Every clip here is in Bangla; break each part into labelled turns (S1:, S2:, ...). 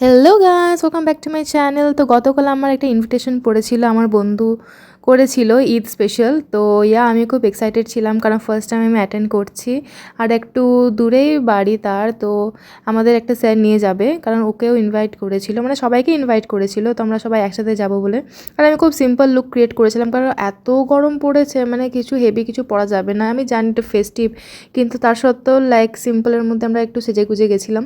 S1: Hello guys, welcome back to my channel. তো গতকাল আমার একটা ইনভিটেশন পড়েছিল, আমার বন্ধু করেছিল ঈদ স্পেশাল। তো আমি খুব এক্সাইটেড ছিলাম, কারণ ফার্স্ট টাইম আমি অ্যাটেন্ড করছি। আর একটু দূরেই বাড়ি তার, তো আমাদের একটা স্যার নিয়ে যাবে, কারণ ওকেও ইনভাইট করেছিল, মানে সবাইকে ইনভাইট করেছিল, তো আমরা সবাই একসাথে যাব বলে। আর আমি খুব সিম্পল লুক ক্রিয়েট করেছিলাম, কারণ এত গরম পড়েছে, মানে কিছু হেভি কিছু পরা যাবে না। আমি জানি এটা ফেস্টিভ, কিন্তু তার সত্ত্বেও লাইক সিম্পলের মধ্যে আমরা একটু সেজে গুজে গেছিলাম।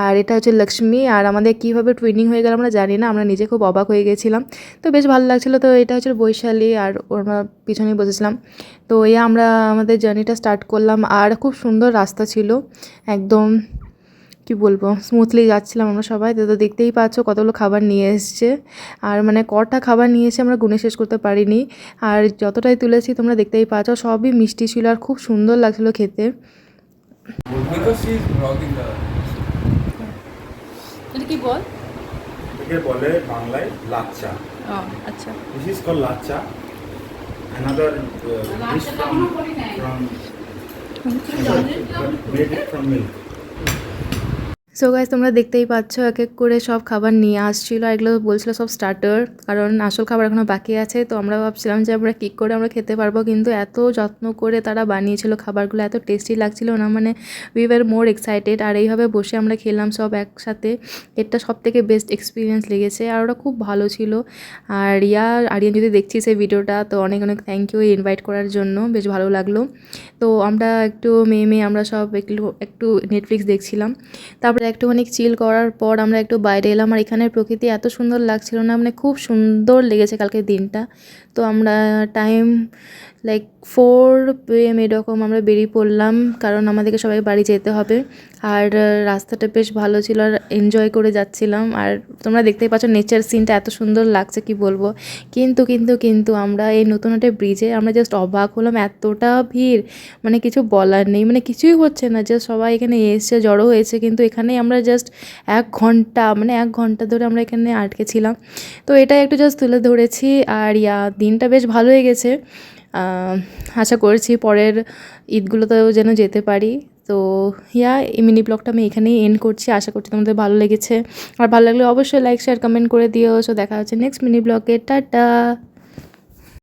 S1: আর এটা হচ্ছে লক্ষ্মী, আর আমাদের কীভাবে টুইনিং হয়ে গেল আমরা জানি না, আমরা নিজে খুব অবাক হয়ে গেছিলাম। তো বেশ ভালো লাগছিলো। তো এটা হচ্ছে বৈশালী, আর আমরা পিছনেই বসেছিলাম। তো আমরা আমাদের জার্নিটা স্টার্ট করলাম, আর খুব সুন্দর রাস্তা ছিল, একদম কি বলবো, স্মুথলি যাচ্ছিলাম আমরা সবাই। তো দেখতেই পাচ্ছ কতগুলো খাবার নিয়ে এসছে, আর মানে কটা খাবার নিয়ে এসে আমরা গুনে শেষ করতে পারিনি। আর যতটাই তুলেছি তোমরা দেখতেই পাচ্ছ, সবই মিষ্টি ছিল আর খুব সুন্দর লাগছিলো খেতে। এটা কি বল?
S2: একে বলে বাংলায় লাচ্চা।
S1: আচ্ছা।
S2: This is called lachha. Another dish from made it from milk.
S1: So guys, তোমরা দেখতেই পাচ্ছ এক এক করে সব খাবার নিয়ে আসছিলো, আর এগুলো বলছিল সব স্টার্টার, কারণ আসল খাবার এখনও বাকি আছে। তো আমরা ভাবছিলাম যে আমরা কী করে আমরা খেতে পারবো, কিন্তু এত যত্ন করে তারা বানিয়েছিল খাবারগুলো, এত টেস্টি লাগছিল না, মানে উই ওয়ার মোর এক্সাইটেড। আর এইভাবে বসে আমরা খেলাম সব একসাথে, এটা সব থেকে বেস্ট এক্সপিরিয়েন্স লেগেছে, আর ওটা খুব ভালো ছিল। আর আরিয়ান যদি দেখছিস এই ভিডিওটা, তো অনেক অনেক থ্যাংক ইউ ইনভাইট করার জন্য, বেশ ভালো লাগলো। তো আমরা একটু মেয়ে আমরা সব একটু নেটফ্লিক্স দেখছিলাম। তারপরে একটুখানি চিল করার পর আমরা একটু বাইরে এলাম, আর এখানের প্রকৃতি এত সুন্দর লাগছিল না, মানে খুব সুন্দর লেগেছে কালকের দিনটা। তো আমরা টাইম লাইক 4 PM এরকম আমরা বেরিয়ে পড়লাম, কারণ আমাদেরকে সবাই বাড়ি যেতে হবে। আর রাস্তাটা বেশ ভালো ছিল, আর এনজয় করে যাচ্ছিলাম। আর তোমরা দেখতেই পাচ্ছ নেচার সিনটা এত সুন্দর লাগছে কি বলবো। কিন্তু আমরা এই নতুন একটা ব্রিজে আমরা জাস্ট অবাক হলাম, এতটা ভিড়, মানে কিছু বলার নেই, মানে কিছুই হচ্ছে না, জাস্ট সবাই এখানে এসছে, জড়ো হয়েছে, কিন্তু এখানেই আমরা জাস্ট 1 ঘন্টা ধরে আমরা এখানে আটকে ছিলাম। তো এটাই একটু জাস্ট তুলে ধরেছি। আর দিনটা বেশ ভালো হয়ে গেছে। আশা করছি পরের ঈদগুলোতেও যেন যেতে পারি। তো এই মিনি ব্লগটা আমি এখানেই এন্ড করছি। আশা করছি তোমাদের ভালো লেগেছে, আর ভালো লাগলে অবশ্যই লাইক শেয়ার কমেন্ট করে দিও। সো দেখা হচ্ছে নেক্সট মিনি ব্লগে। টাটা।